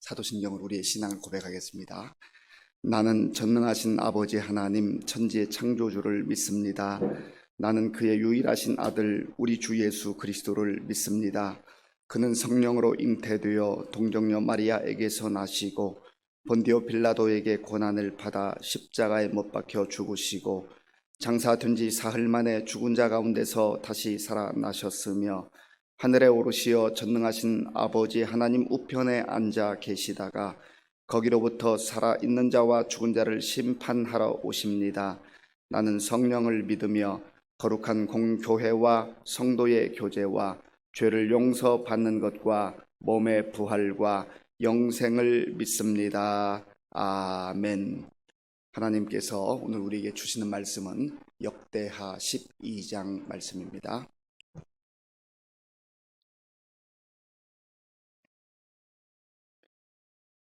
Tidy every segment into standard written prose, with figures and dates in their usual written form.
사도신경으로 우리의 신앙을 고백하겠습니다. 나는 전능하신 아버지 하나님 천지의 창조주를 믿습니다. 나는 그의 유일하신 아들 우리 주 예수 그리스도를 믿습니다. 그는 성령으로 잉태되어 동정녀 마리아에게서 나시고 본디오 빌라도에게 고난을 받아 십자가에 못 박혀 죽으시고 장사된 지 사흘 만에 죽은 자 가운데서 다시 살아나셨으며 하늘에 오르시어 전능하신 아버지 하나님 우편에 앉아 계시다가 거기로부터 살아있는 자와 죽은 자를 심판하러 오십니다. 나는 성령을 믿으며 거룩한 공교회와 성도의 교제와 죄를 용서받는 것과 몸의 부활과 영생을 믿습니다. 아멘. 하나님께서 오늘 우리에게 주시는 말씀은 역대하 12장 말씀입니다.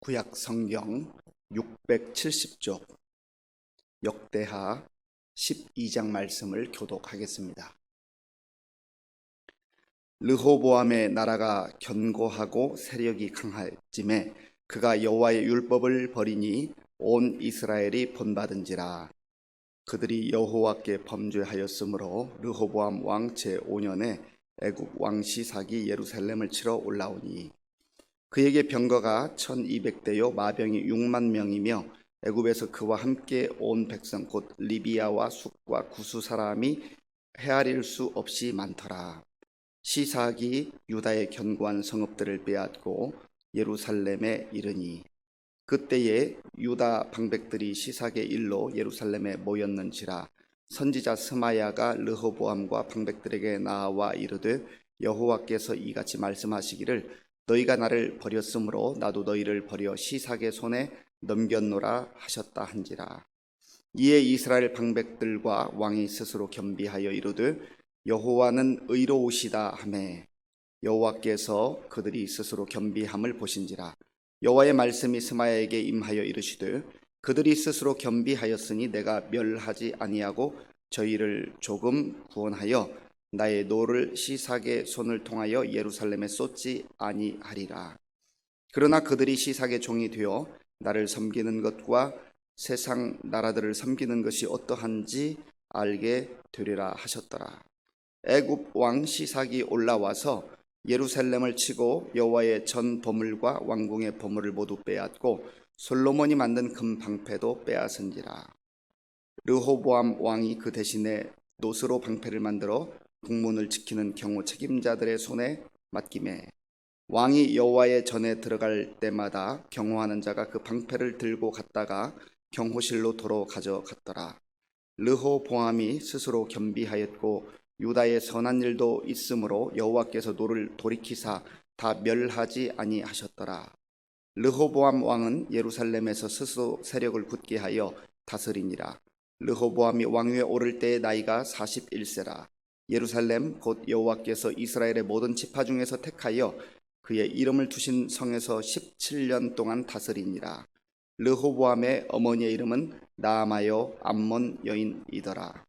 구약 성경 670쪽 역대하 12장 말씀을 교독하겠습니다. 르호보암의 나라가 견고하고 세력이 강할짐에 그가 여호와의 율법을 버리니 온 이스라엘이 본받은지라. 그들이 여호와께 범죄하였으므로 르호보암 왕 제5년에 애굽 왕 시삭이 예루살렘을 치러 올라오니 그에게 병거가 1200대요 마병이 6만 명이며 애굽에서 그와 함께 온 백성 곧 리비아와 숫과 구수 사람이 헤아릴 수 없이 많더라. 시삭이 유다의 견고한 성읍들을 빼앗고 예루살렘에 이르니 그때에 유다 방백들이 시삭의 일로 예루살렘에 모였는지라. 선지자 스마야가 르호보암과 방백들에게 나와 이르되 여호와께서 이같이 말씀하시기를 너희가 나를 버렸으므로 나도 너희를 버려 시삭의 손에 넘겼노라 하셨다 한지라. 이에 이스라엘 방백들과 왕이 스스로 겸비하여 이르되 여호와는 의로우시다 하매 여호와께서 그들이 스스로 겸비함을 보신지라. 여호와의 말씀이 스마야에게 임하여 이르시되 그들이 스스로 겸비하였으니 내가 멸하지 아니하고 저희를 조금 구원하여 나의 노를 시삭의 손을 통하여 예루살렘에 쏟지 아니하리라. 그러나 그들이 시삭의 종이 되어 나를 섬기는 것과 세상 나라들을 섬기는 것이 어떠한지 알게 되리라 하셨더라. 애굽 왕 시삭이 올라와서 예루살렘을 치고 여호와의 전 보물과 왕궁의 보물을 모두 빼앗고 솔로몬이 만든 금 방패도 빼앗은지라. 르호보암 왕이 그 대신에 노스로 방패를 만들어 국문을 지키는 경호 책임자들의 손에 맡기매 왕이 여호와의 전에 들어갈 때마다 경호하는 자가 그 방패를 들고 갔다가 경호실로 도로 가져갔더라. 르호보암이 스스로 겸비하였고 유다의 선한 일도 있으므로 여호와께서 노를 돌이키사 다 멸하지 아니하셨더라. 르호보암 왕은 예루살렘에서 스스로 세력을 굳게 하여 다스리니라. 르호보암이 왕위에 오를 때의 나이가 41세라. 예루살렘 곧 여호와께서 이스라엘의 모든 지파 중에서 택하여 그의 이름을 두신 성에서 17년 동안 다스리니라. 르호보암의 어머니의 이름은 나아마요 암몬 여인이더라.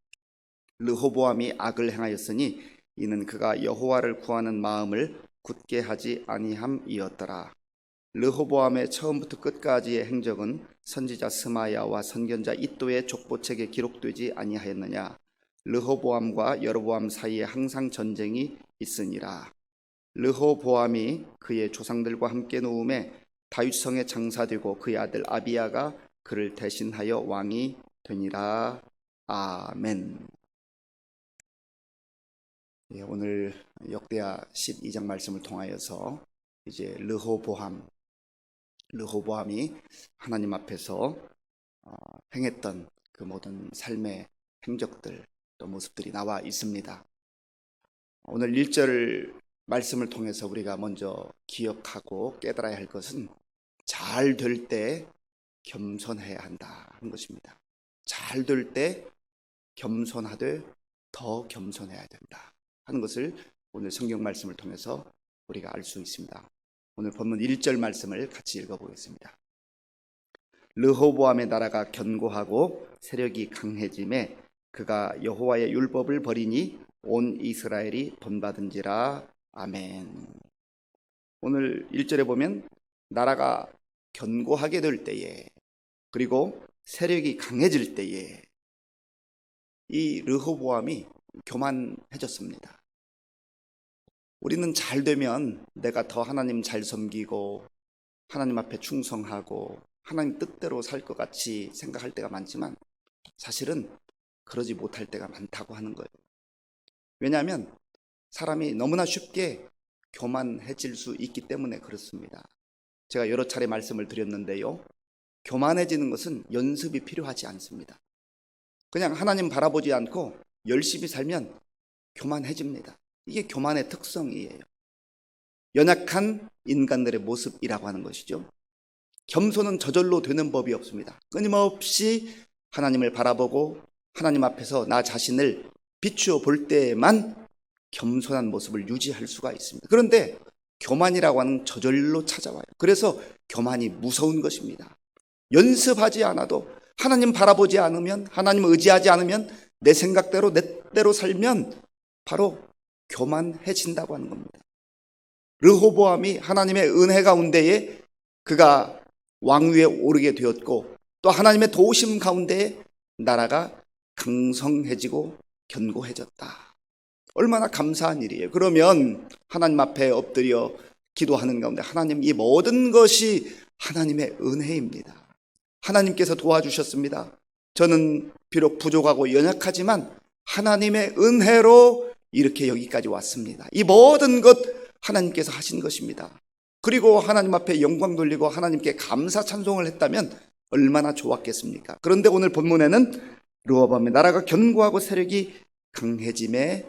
르호보암이 악을 행하였으니 이는 그가 여호와를 구하는 마음을 굳게 하지 아니함이었더라. 르호보암의 처음부터 끝까지의 행적은 선지자 스마야와 선견자 이도의 족보책에 기록되지 아니하였느냐. 르호보암과 여로보암 사이에 항상 전쟁이 있으니라. 르호보암이 그의 조상들과 함께 누움에 다윗성에 장사되고 그의 아들 아비야가 그를 대신하여 왕이 되니라. 아멘. 오늘 역대하 12장 말씀을 통하여서 이제 르호보암이 하나님 앞에서 행했던 그 모든 삶의 행적들 또 모습들이 나와 있습니다. 오늘 1절 말씀을 통해서 우리가 먼저 기억하고 깨달아야 할 것은 잘 될 때 겸손해야 한다 하는 것입니다. 잘 될 때 겸손하되 더 겸손해야 된다 하는 것을 오늘 성경 말씀을 통해서 우리가 알 수 있습니다. 오늘 본문 1절 말씀을 같이 읽어보겠습니다. 르호보암의 나라가 견고하고 세력이 강해짐에 그가 여호와의 율법을 버리니 온 이스라엘이 본받은지라. 아멘. 오늘 1절에 보면 나라가 견고하게 될 때에, 그리고 세력이 강해질 때에 이 르호보암이 교만해졌습니다. 우리는 잘 되면 내가 더 하나님 잘 섬기고 하나님 앞에 충성하고 하나님 뜻대로 살 것 같이 생각할 때가 많지만 사실은 그러지 못할 때가 많다고 하는 거예요. 왜냐하면 사람이 너무나 쉽게 교만해질 수 있기 때문에 그렇습니다. 제가 여러 차례 말씀을 드렸는데요, 교만해지는 것은 연습이 필요하지 않습니다. 그냥 하나님 바라보지 않고 열심히 살면 교만해집니다. 이게 교만의 특성이에요. 연약한 인간들의 모습이라고 하는 것이죠. 겸손은 저절로 되는 법이 없습니다. 끊임없이 하나님을 바라보고 하나님 앞에서 나 자신을 비추어 볼 때에만 겸손한 모습을 유지할 수가 있습니다. 그런데 교만이라고 하는 저절로 찾아와요. 그래서 교만이 무서운 것입니다. 연습하지 않아도, 하나님 바라보지 않으면, 하나님 의지하지 않으면, 내 생각대로 내 대로 살면 바로 교만해진다고 하는 겁니다. 르호보암이 하나님의 은혜 가운데에 그가 왕위에 오르게 되었고, 또 하나님의 도우심 가운데에 나라가 강성해지고 견고해졌다. 얼마나 감사한 일이에요. 그러면 하나님 앞에 엎드려 기도하는 가운데, 하나님, 이 모든 것이 하나님의 은혜입니다. 하나님께서 도와주셨습니다. 저는 비록 부족하고 연약하지만 하나님의 은혜로 이렇게 여기까지 왔습니다. 이 모든 것 하나님께서 하신 것입니다. 그리고 하나님 앞에 영광 돌리고 하나님께 감사 찬송을 했다면 얼마나 좋았겠습니까? 그런데 오늘 본문에는 르호보암의 나라가 견고하고 세력이 강해짐에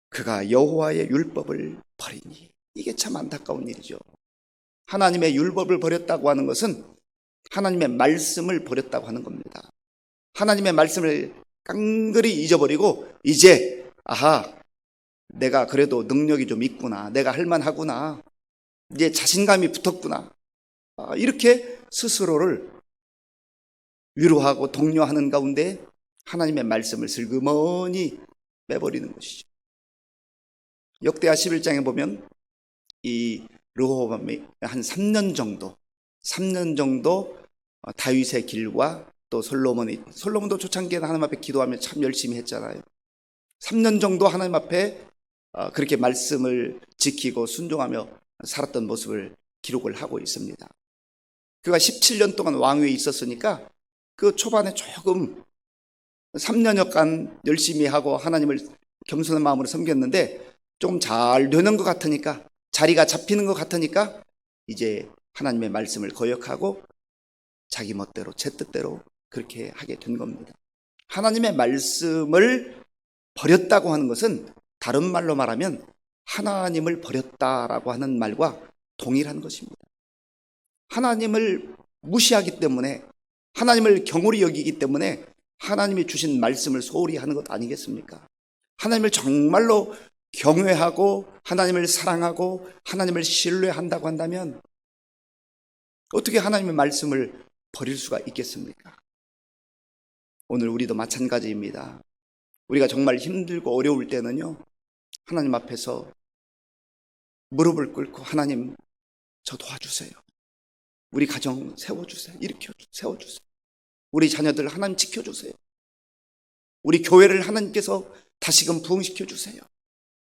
그가 여호와의 율법을 버리니, 이게 참 안타까운 일이죠. 하나님의 율법을 버렸다고 하는 것은 하나님의 말씀을 버렸다고 하는 겁니다. 하나님의 말씀을 깡그리 잊어버리고 이제 내가 그래도 능력이 좀 있구나, 내가 할만하구나, 이제 자신감이 붙었구나, 이렇게 스스로를 위로하고 독려하는 가운데 하나님의 말씀을 슬그머니 빼버리는 것이죠. 역대하 11장에 보면 이 르호보암이 한 3년 정도 다윗의 길과 또 솔로몬도 초창기에 하나님 앞에 기도하며 참 열심히 했잖아요. 3년 정도 하나님 앞에 그렇게 말씀을 지키고 순종하며 살았던 모습을 기록을 하고 있습니다. 그가 17년 동안 왕위에 있었으니까 그 초반에 조금 3년여간 열심히 하고 하나님을 겸손한 마음으로 섬겼는데 조금 잘 되는 것 같으니까, 자리가 잡히는 것 같으니까 이제 하나님의 말씀을 거역하고 자기 멋대로, 제 뜻대로 그렇게 하게 된 겁니다. 하나님의 말씀을 버렸다고 하는 것은 다른 말로 말하면 하나님을 버렸다라고 하는 말과 동일한 것입니다. 하나님을 무시하기 때문에, 하나님을 경홀히 여기기 때문에 하나님이 주신 말씀을 소홀히 하는 것 아니겠습니까? 하나님을 정말로 경외하고 하나님을 사랑하고 하나님을 신뢰한다고 한다면 어떻게 하나님의 말씀을 버릴 수가 있겠습니까? 오늘 우리도 마찬가지입니다. 우리가 정말 힘들고 어려울 때는요, 하나님 앞에서 무릎을 꿇고 하나님, 저 도와주세요. 우리 가정 세워주세요. 세워주세요. 우리 자녀들 하나님 지켜주세요. 우리 교회를 하나님께서 다시금 부흥시켜주세요.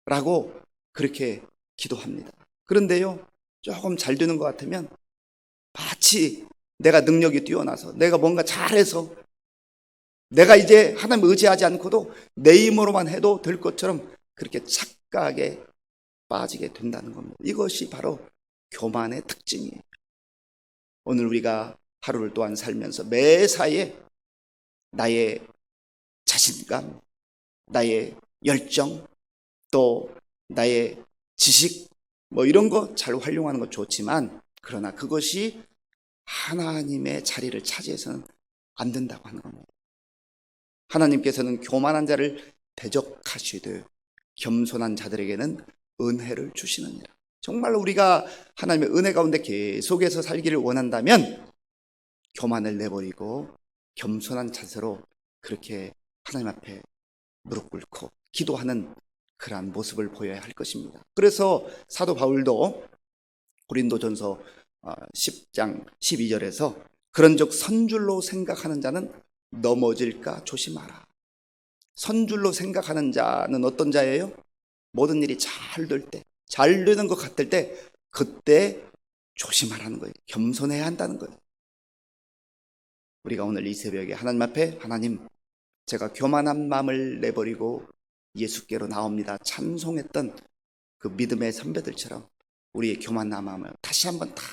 라고 그렇게 기도합니다. 그런데요, 조금 잘 되는 것 같으면 마치 내가 능력이 뛰어나서, 내가 뭔가 잘해서, 내가 이제 하나님 의지하지 않고도 내 힘으로만 해도 될 것처럼 그렇게 착각에 빠지게 된다는 겁니다. 이것이 바로 교만의 특징이에요. 오늘 우리가 하루를 또한 살면서 매사에 나의 자신감, 나의 열정, 또 나의 지식, 이런 거 잘 활용하는 거 좋지만, 그러나 그것이 하나님의 자리를 차지해서는 안 된다고 하는 겁니다. 하나님께서는 교만한 자를 대적하시되 겸손한 자들에게는 은혜를 주시느니라. 정말 우리가 하나님의 은혜 가운데 계속해서 살기를 원한다면 교만을 내버리고 겸손한 자세로 그렇게 하나님 앞에 무릎 꿇고 기도하는 그러한 모습을 보여야 할 것입니다. 그래서 사도 바울도 고린도전서 10장 12절에서 그런즉 선줄로 생각하는 자는 넘어질까 조심하라. 선줄로 생각하는 자는 어떤 자예요? 모든 일이 잘 될 때, 잘 되는 것 같을 때 그때 조심하라는 거예요. 겸손해야 한다는 거예요. 우리가 오늘 이 새벽에 하나님 앞에 하나님, 제가 교만한 마음을 내버리고 예수께로 나옵니다 찬송했던 그 믿음의 선배들처럼 우리의 교만한 마음을 다시 한번 다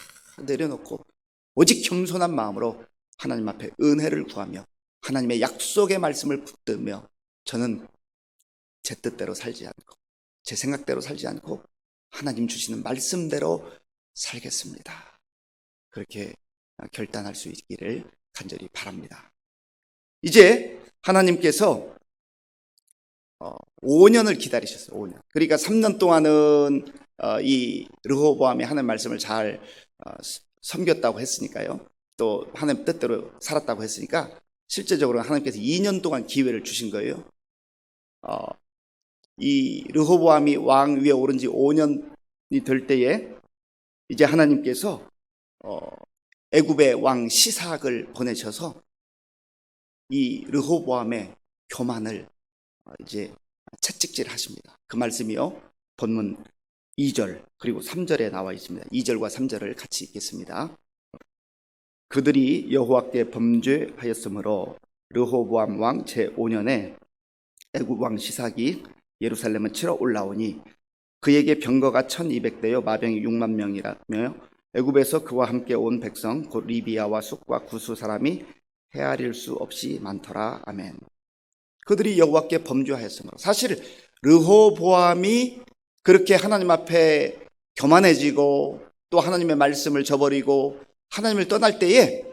내려놓고 오직 겸손한 마음으로 하나님 앞에 은혜를 구하며 하나님의 약속의 말씀을 붙들며 저는 제 뜻대로 살지 않고 제 생각대로 살지 않고 하나님 주시는 말씀대로 살겠습니다. 그렇게 결단할 수 있기를 간절히 바랍니다. 이제 하나님께서 5년을 기다리셨어요. 5년. 그러니까 3년 동안은 이 르호보암이 하나님 말씀을 잘 섬겼다고 했으니까요. 또 하나님 뜻대로 살았다고 했으니까 실제적으로 하나님께서 2년 동안 기회를 주신 거예요. 이 르호보암이 왕 위에 오른 지 5년이 될 때에 이제 하나님께서 애굽의 왕 시삭을 보내셔서 이 르호보암의 교만을 이제 채찍질 하십니다. 그 말씀이요, 본문 2절 그리고 3절에 나와 있습니다. 2절과 3절을 같이 읽겠습니다. 그들이 여호와께 범죄하였으므로 르호보암 왕 제5년에 애굽 왕 시삭이 예루살렘을 치러 올라오니 그에게 병거가 1200대요 마병이 6만 명이라며 애굽에서 그와 함께 온 백성 곧 리비아와 숫과 구스 사람이 헤아릴 수 없이 많더라. 아멘. 그들이 여호와께 범죄하였으므로, 사실 르호보암이 그렇게 하나님 앞에 교만해지고 또 하나님의 말씀을 저버리고 하나님을 떠날 때에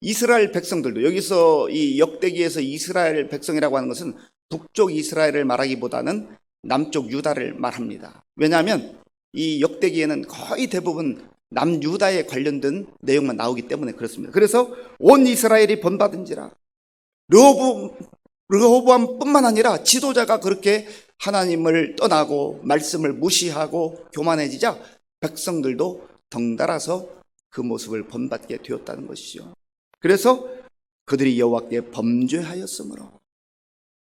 이스라엘 백성들도, 여기서 이 역대기에서 이스라엘 백성이라고 하는 것은 북쪽 이스라엘을 말하기보다는 남쪽 유다를 말합니다. 왜냐하면 이 역대기에는 거의 대부분 남유다에 관련된 내용만 나오기 때문에 그렇습니다. 그래서 온 이스라엘이 본받은지라, 르호보암뿐만 아니라 지도자가 그렇게 하나님을 떠나고 말씀을 무시하고 교만해지자 백성들도 덩달아서 그 모습을 본받게 되었다는 것이죠. 그래서 그들이 여호와께 범죄하였으므로,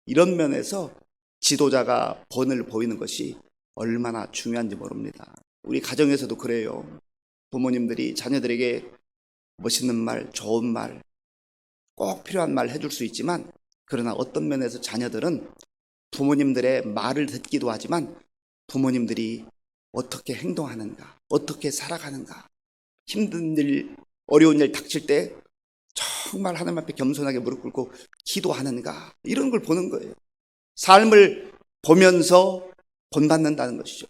이런 면에서 지도자가 본을 보이는 것이 얼마나 중요한지 모릅니다. 우리 가정에서도 그래요. 부모님들이 자녀들에게 멋있는 말, 좋은 말, 꼭 필요한 말 해줄 수 있지만, 그러나 어떤 면에서 자녀들은 부모님들의 말을 듣기도 하지만 부모님들이 어떻게 행동하는가, 어떻게 살아가는가, 힘든 일, 어려운 일 닥칠 때 정말 하나님 앞에 겸손하게 무릎 꿇고 기도하는가, 이런 걸 보는 거예요. 삶을 보면서 본받는다는 것이죠.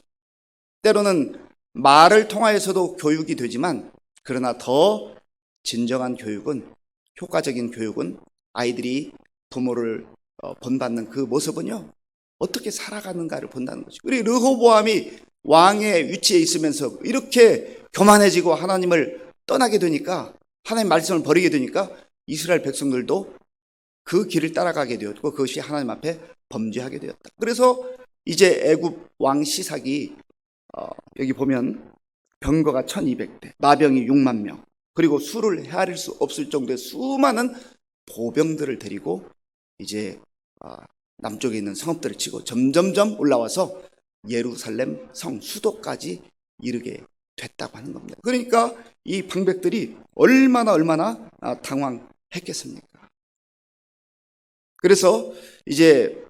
때로는 말을 통하여서도 교육이 되지만, 그러나 더 진정한 교육은, 효과적인 교육은 아이들이 부모를 본받는 그 모습은요, 어떻게 살아가는가를 본다는 것이죠. 그리고 르호보암이 왕의 위치에 있으면서 이렇게 교만해지고 하나님을 떠나게 되니까, 하나님 말씀을 버리게 되니까 이스라엘 백성들도 그 길을 따라가게 되었고 그것이 하나님 앞에 범죄하게 되었다. 그래서 이제 애굽 왕 시삭이 여기 보면 병거가 1200대, 마병이 6만 명, 그리고 수를 헤아릴 수 없을 정도의 수많은 보병들을 데리고 이제 남쪽에 있는 성읍들을 치고 점점점 올라와서 예루살렘 성 수도까지 이르게 됐다고 하는 겁니다. 그러니까 이 방백들이 얼마나 당황했겠습니까? 그래서 이제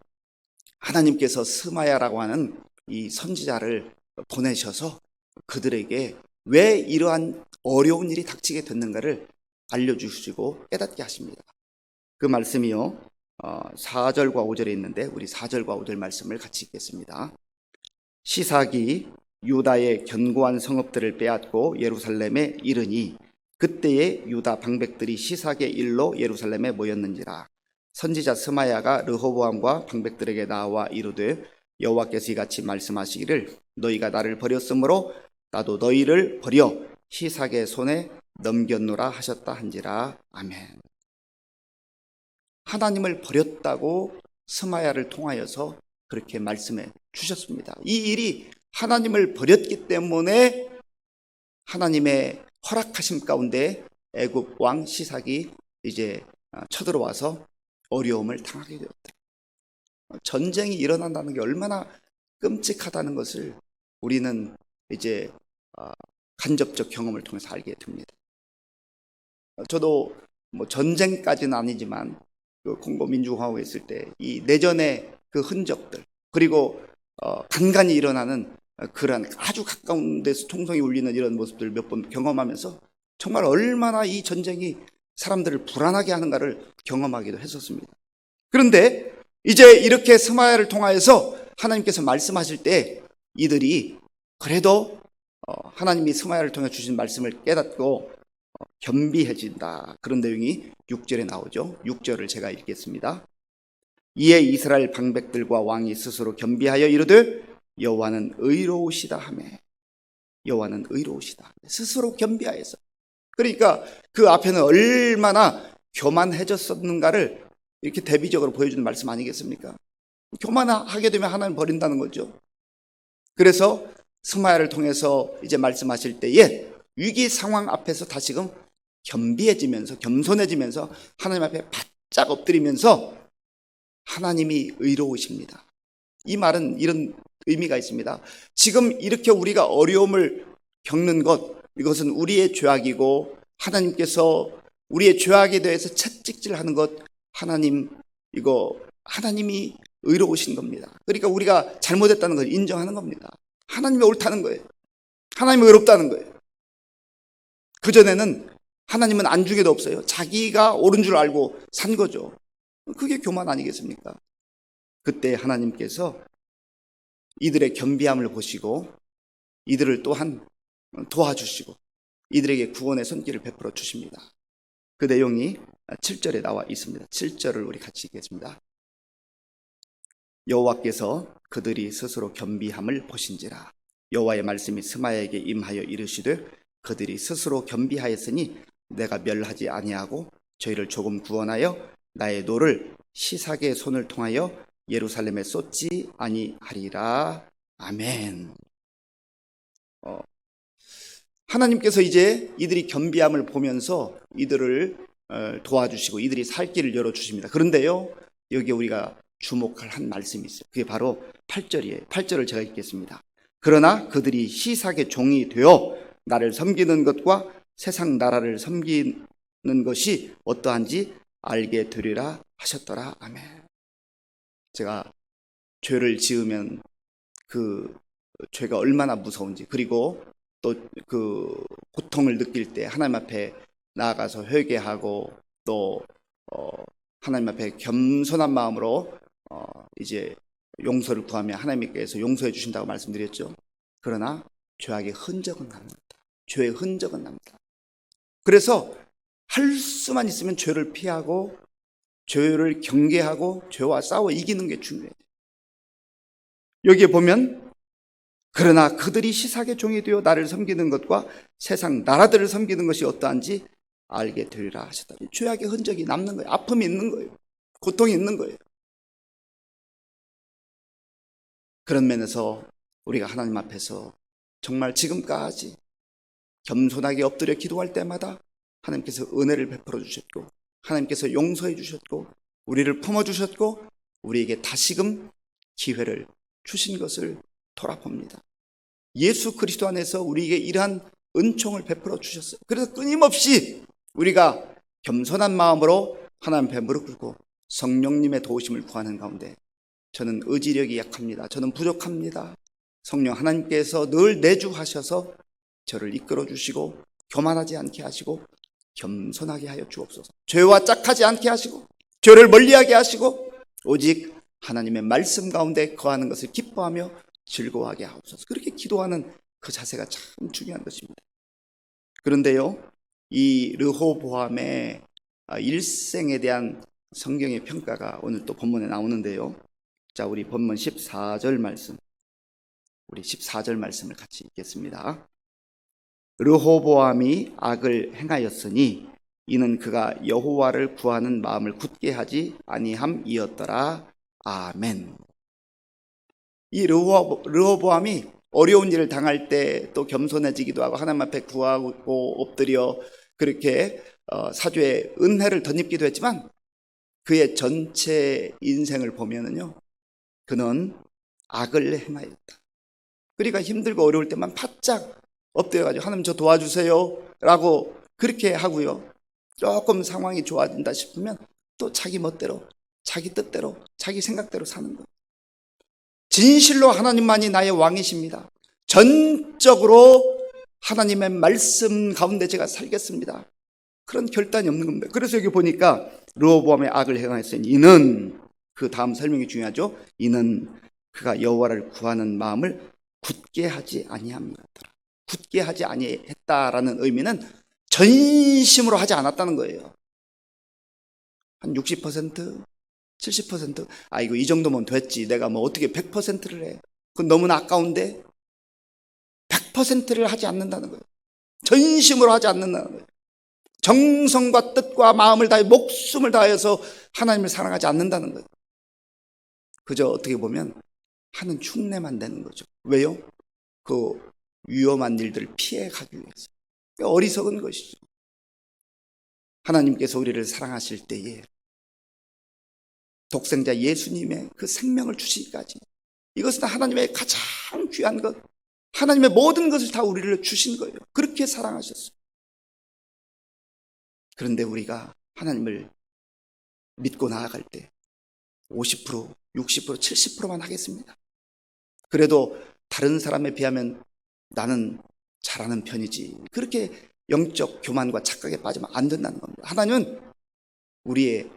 하나님께서 스마야라고 하는 이 선지자를 보내셔서 그들에게 왜 이러한 어려운 일이 닥치게 됐는가를 알려주시고 깨닫게 하십니다. 그 말씀이요, 4절과 5절에 있는데 우리 4절과 5절 말씀을 같이 읽겠습니다. 시삭이 유다의 견고한 성읍들을 빼앗고 예루살렘에 이르니 그때에 유다 방백들이 시삭의 일로 예루살렘에 모였는지라. 선지자 스마야가 르호보암과 방백들에게 나와 이르되 여호와께서 이같이 말씀하시기를 너희가 나를 버렸으므로 나도 너희를 버려 시삭의 손에 넘겼노라 하셨다 한지라. 아멘. 하나님을 버렸다고 스마야를 통하여서 그렇게 말씀해 주셨습니다. 이 일이 하나님을 버렸기 때문에 하나님의 허락하심 가운데 애굽 왕 시삭이 이제 쳐들어와서 어려움을 당하게 되었다. 전쟁이 일어난다는 게 얼마나 끔찍하다는 것을 우리는 이제 간접적 경험을 통해서 알게 됩니다. 저도 뭐 전쟁까지는 아니지만 그 콩고 민주공화국에 있을 때 이 내전의 그 흔적들, 그리고 간간히 일어나는 그런 아주 가까운 데서 총성이 울리는 이런 모습들을 몇 번 경험하면서 정말 얼마나 이 전쟁이 사람들을 불안하게 하는가를 경험하기도 했었습니다. 그런데 이제 이렇게 스마야를 통하여서 하나님께서 말씀하실 때 이들이 그래도 하나님이 스마야를 통해 주신 말씀을 깨닫고 겸비해진다. 그런 내용이 6절에 나오죠. 6절을 제가 읽겠습니다. 이에 이스라엘 방백들과 왕이 스스로 겸비하여 이르되 여호와는 의로우시다 하며, 여호와는 의로우시다. 스스로 겸비하여서. 그러니까 그 앞에는 얼마나 교만해졌었는가를 이렇게 대비적으로 보여주는 말씀 아니겠습니까? 교만하게 되면 하나님 버린다는 거죠. 그래서 스마야를 통해서 이제 말씀하실 때에 위기 상황 앞에서 다시금 겸비해지면서, 겸손해지면서 하나님 앞에 바짝 엎드리면서 하나님이 의로우십니다. 이 말은 이런 의미가 있습니다. 지금 이렇게 우리가 어려움을 겪는 것, 이것은 우리의 죄악이고 하나님께서 우리의 죄악에 대해서 채찍질하는 것, 하나님이 의로우신 겁니다. 그러니까 우리가 잘못했다는 걸 인정하는 겁니다. 하나님이 옳다는 거예요. 하나님이 의롭다는 거예요. 그전에는 하나님은 안중에도 없어요. 자기가 옳은 줄 알고 산 거죠. 그게 교만 아니겠습니까? 그때 하나님께서 이들의 겸비함을 보시고 이들을 또한 도와주시고 이들에게 구원의 손길을 베풀어 주십니다. 그 내용이 7절에 나와 있습니다. 7절을 우리 같이 읽겠습니다. 여호와께서 그들이 스스로 겸비함을 보신지라. 여호와의 말씀이 스마야에게 임하여 이르시되 그들이 스스로 겸비하였으니 내가 멸하지 아니하고 저희를 조금 구원하여 나의 노를 시삭의 손을 통하여 예루살렘에 쏟지 아니하리라. 아멘. 하나님께서 이제 이들이 겸비함을 보면서 이들을 도와주시고 이들이 살 길을 열어주십니다. 그런데요, 여기에 우리가 주목할 한 말씀이 있어요. 그게 바로 8절이에요. 8절을 제가 읽겠습니다. 그러나 그들이 시삭의 종이 되어 나를 섬기는 것과 세상 나라를 섬기는 것이 어떠한지 알게 되리라 하셨더라. 아멘. 제가 죄를 지으면 그 죄가 얼마나 무서운지, 그리고 또 그 고통을 느낄 때 하나님 앞에 나아가서 회개하고 또 하나님 앞에 겸손한 마음으로 이제 용서를 구하며 하나님께서 용서해 주신다고 말씀드렸죠. 그러나 죄악의 흔적은 납니다. 죄의 흔적은 납니다. 그래서 할 수만 있으면 죄를 피하고 죄를 경계하고 죄와 싸워 이기는 게 중요해요. 여기에 보면 그러나 그들이 시삭의 종이 되어 나를 섬기는 것과 세상 나라들을 섬기는 것이 어떠한지 알게 되리라 하셨다. 죄악의 흔적이 남는 거예요. 아픔이 있는 거예요. 고통이 있는 거예요. 그런 면에서 우리가 하나님 앞에서 정말 지금까지 겸손하게 엎드려 기도할 때마다 하나님께서 은혜를 베풀어 주셨고 하나님께서 용서해 주셨고 우리를 품어주셨고 우리에게 다시금 기회를 주신 것을 돌아봅니다. 예수 그리스도 안에서 우리에게 이러한 은총을 베풀어 주셨어요. 그래서 끊임없이 우리가 겸손한 마음으로 하나님 앞에 무릎 꿇고 성령님의 도우심을 구하는 가운데 저는 의지력이 약합니다. 저는 부족합니다. 성령 하나님께서 늘 내주하셔서 저를 이끌어 주시고 교만하지 않게 하시고 겸손하게 하여 주옵소서. 죄와 짝하지 않게 하시고 죄를 멀리하게 하시고 오직 하나님의 말씀 가운데 거하는 것을 기뻐하며 즐거워하게 하옵소서. 그렇게 기도하는 그 자세가 참 중요한 것입니다. 그런데요, 이 르호보암의 일생에 대한 성경의 평가가 오늘 또 본문에 나오는데요. 자, 우리 본문 14절 말씀, 우리 14절 말씀을 같이 읽겠습니다. 르호보암이 악을 행하였으니 이는 그가 여호와를 구하는 마음을 굳게 하지 아니함이었더라. 아멘. 이 르호보암이 어려운 일을 당할 때 또 겸손해지기도 하고 하나님 앞에 구하고 엎드려 그렇게 사주의 은혜를 덧입기도 했지만 그의 전체 인생을 보면은요, 그는 악을 행하였다. 그러니까 힘들고 어려울 때만 바짝 엎드려가지고 하나님 저 도와주세요 라고 그렇게 하고요, 조금 상황이 좋아진다 싶으면 또 자기 멋대로, 자기 뜻대로, 자기 생각대로 사는 거예요. 진실로 하나님만이 나의 왕이십니다. 전적으로 하나님의 말씀 가운데 제가 살겠습니다. 그런 결단이 없는 겁니다. 그래서 여기 보니까 르호보암의 악을 행하였으니 이는, 그 다음 설명이 중요하죠. 이는 그가 여호와를 구하는 마음을 굳게 하지 아니함이었더라. 굳게 하지 아니했다라는 의미는 전심으로 하지 않았다는 거예요. 한 60%, 70%? 이거 이 정도면 됐지. 내가 뭐 어떻게 100%를 해. 그건 너무나 아까운데 100%를 하지 않는다는 거예요. 전심으로 하지 않는다는 거예요. 정성과 뜻과 마음을 다해 목숨을 다해서 하나님을 사랑하지 않는다는 거예요. 그저 어떻게 보면 하는 흉내만 내는 거죠. 왜요? 그 위험한 일들을 피해가기 위해서. 어리석은 것이죠. 하나님께서 우리를 사랑하실 때에 독생자 예수님의 그 생명을 주시기까지, 이것은 하나님의 가장 귀한 것, 하나님의 모든 것을 다 우리를 주신 거예요. 그렇게 사랑하셨어요. 그런데 우리가 하나님을 믿고 나아갈 때 50%, 60%, 70%만 하겠습니다. 그래도 다른 사람에 비하면 나는 잘하는 편이지, 그렇게 영적 교만과 착각에 빠지면 안 된다는 겁니다. 하나님은 우리의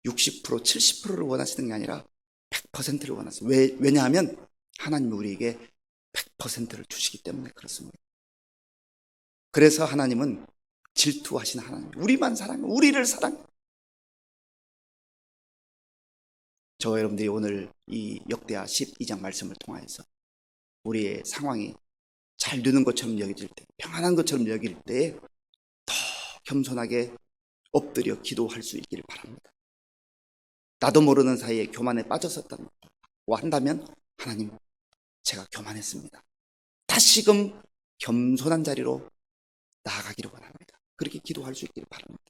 60%, 70%를 원하시는 게 아니라 100%를 원하세요. 왜냐하면 하나님이 우리에게 100%를 주시기 때문에 그렇습니다. 그래서 하나님은 질투하시는 하나님, 우리만 사랑해, 우리를 사랑해. 저와 여러분들이 오늘 이 역대하 12장 말씀을 통하여서 우리의 상황이 잘 되는 것처럼 여겨질 때, 평안한 것처럼 여길 때에 더 겸손하게 엎드려 기도할 수 있기를 바랍니다. 나도 모르는 사이에 교만에 빠졌었다고 한다면, 하나님, 제가 교만했습니다. 다시금 겸손한 자리로 나아가기를 원합니다. 그렇게 기도할 수 있기를 바랍니다.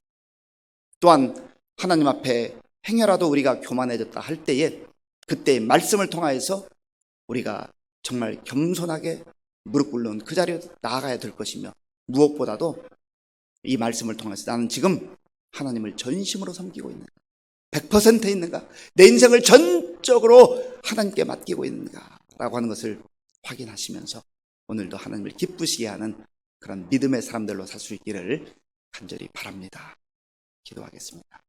또한 하나님 앞에 행여라도 우리가 교만해졌다 할 때에 그때의 말씀을 통하여서 우리가 정말 겸손하게 무릎 꿇는 그 자리에 나아가야 될 것이며, 무엇보다도 이 말씀을 통해서 나는 지금 하나님을 전심으로 섬기고 있는가, 100% 있는가, 내 인생을 전적으로 하나님께 맡기고 있는가 라고 하는 것을 확인하시면서 오늘도 하나님을 기쁘시게 하는 그런 믿음의 사람들로 살 수 있기를 간절히 바랍니다. 기도하겠습니다.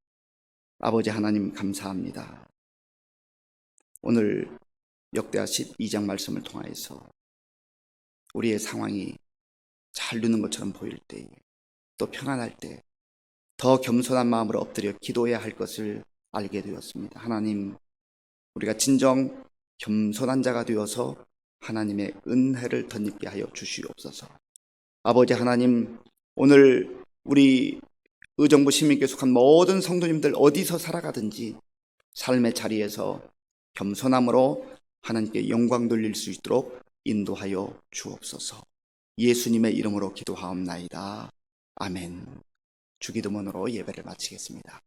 아버지 하나님, 감사합니다. 오늘 역대하 12장 말씀을 통하여서 우리의 상황이 잘 되는 것처럼 보일 때, 또 평안할 때 더 겸손한 마음으로 엎드려 기도해야 할 것을 알게 되었습니다. 하나님, 우리가 진정 겸손한 자가 되어서 하나님의 은혜를 덧입게 하여 주시옵소서. 아버지 하나님, 오늘 우리 의정부 시민교회 속한 모든 성도님들 어디서 살아가든지 삶의 자리에서 겸손함으로 하나님께 영광 돌릴 수 있도록 인도하여 주옵소서. 예수님의 이름으로 기도하옵나이다. 아멘. 주기도문으로 예배를 마치겠습니다.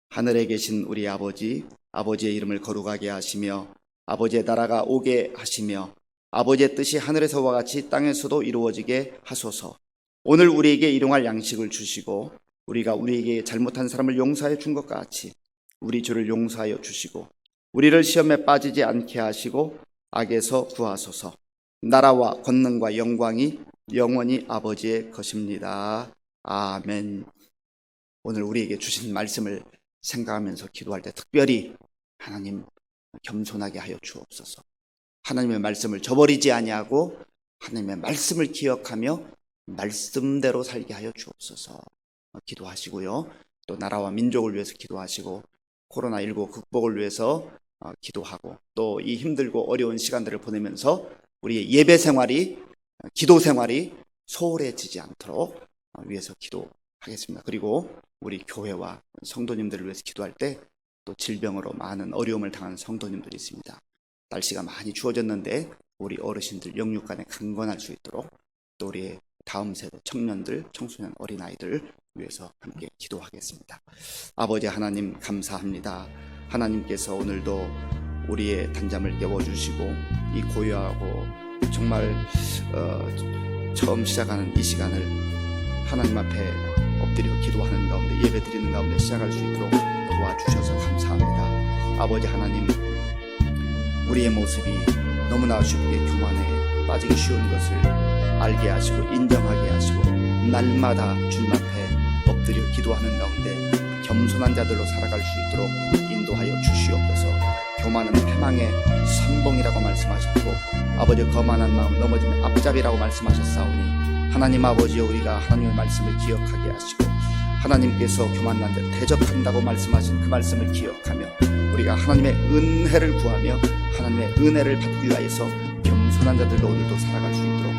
하늘에 계신 우리 아버지, 아버지의 이름을 거룩하게 하시며 아버지의 나라가 오게 하시며 아버지의 뜻이 하늘에서와 같이 땅에서도 이루어지게 하소서. 오늘 우리에게 일용할 양식을 주시고 우리가 우리에게 잘못한 사람을 용서해 준 것 같이 우리 죄를 용서하여 주시고 우리를 시험에 빠지지 않게 하시고 악에서 구하소서. 나라와 권능과 영광이 영원히 아버지의 것입니다. 아멘. 오늘 우리에게 주신 말씀을 생각하면서 기도할 때 특별히 하나님, 겸손하게 하여 주옵소서. 하나님의 말씀을 저버리지 아니하고 하나님의 말씀을 기억하며 말씀대로 살게 하여 주옵소서. 기도하시고요. 또 나라와 민족을 위해서 기도하시고 코로나19 극복을 위해서 기도하고, 또 이 힘들고 어려운 시간들을 보내면서 우리의 예배 생활이, 기도 생활이 소홀해지지 않도록 위해서 기도하겠습니다. 그리고 우리 교회와 성도님들을 위해서 기도할 때 또 질병으로 많은 어려움을 당하는 성도님들이 있습니다. 날씨가 많이 추워졌는데 우리 어르신들 영육간에 강건할 수 있도록 또 우리의 다음 세대 청년들, 청소년, 어린아이들 위해서 함께 기도하겠습니다. 아버지 하나님 감사합니다. 하나님께서 오늘도 우리의 단잠을 깨워주시고 이 고요하고 정말 처음 시작하는 이 시간을 하나님 앞에 엎드려 기도하는 가운데, 예배 드리는 가운데 시작할 수 있도록 도와주셔서 감사합니다. 아버지 하나님, 우리의 모습이 너무나 쉽게 교만에 빠지기 쉬운 것을 알게 하시고 인정하게 하시고 날마다 주님 앞에 엎드려 기도하는 가운데 겸손한 자들로 살아갈 수 있도록 인도하여 주시옵소서. 교만은 패망의 선봉이라고 말씀하셨고, 아버지 거만한 마음 넘어지면 앞잡이라고 말씀하셨사오니 하나님 아버지여, 우리가 하나님의 말씀을 기억하게 하시고 하나님께서 교만한 자 대적한다고 말씀하신 그 말씀을 기억하며 우리가 하나님의 은혜를 구하며 하나님의 은혜를 받기 위하여서 겸손한 자들로 오늘도 살아갈 수 있도록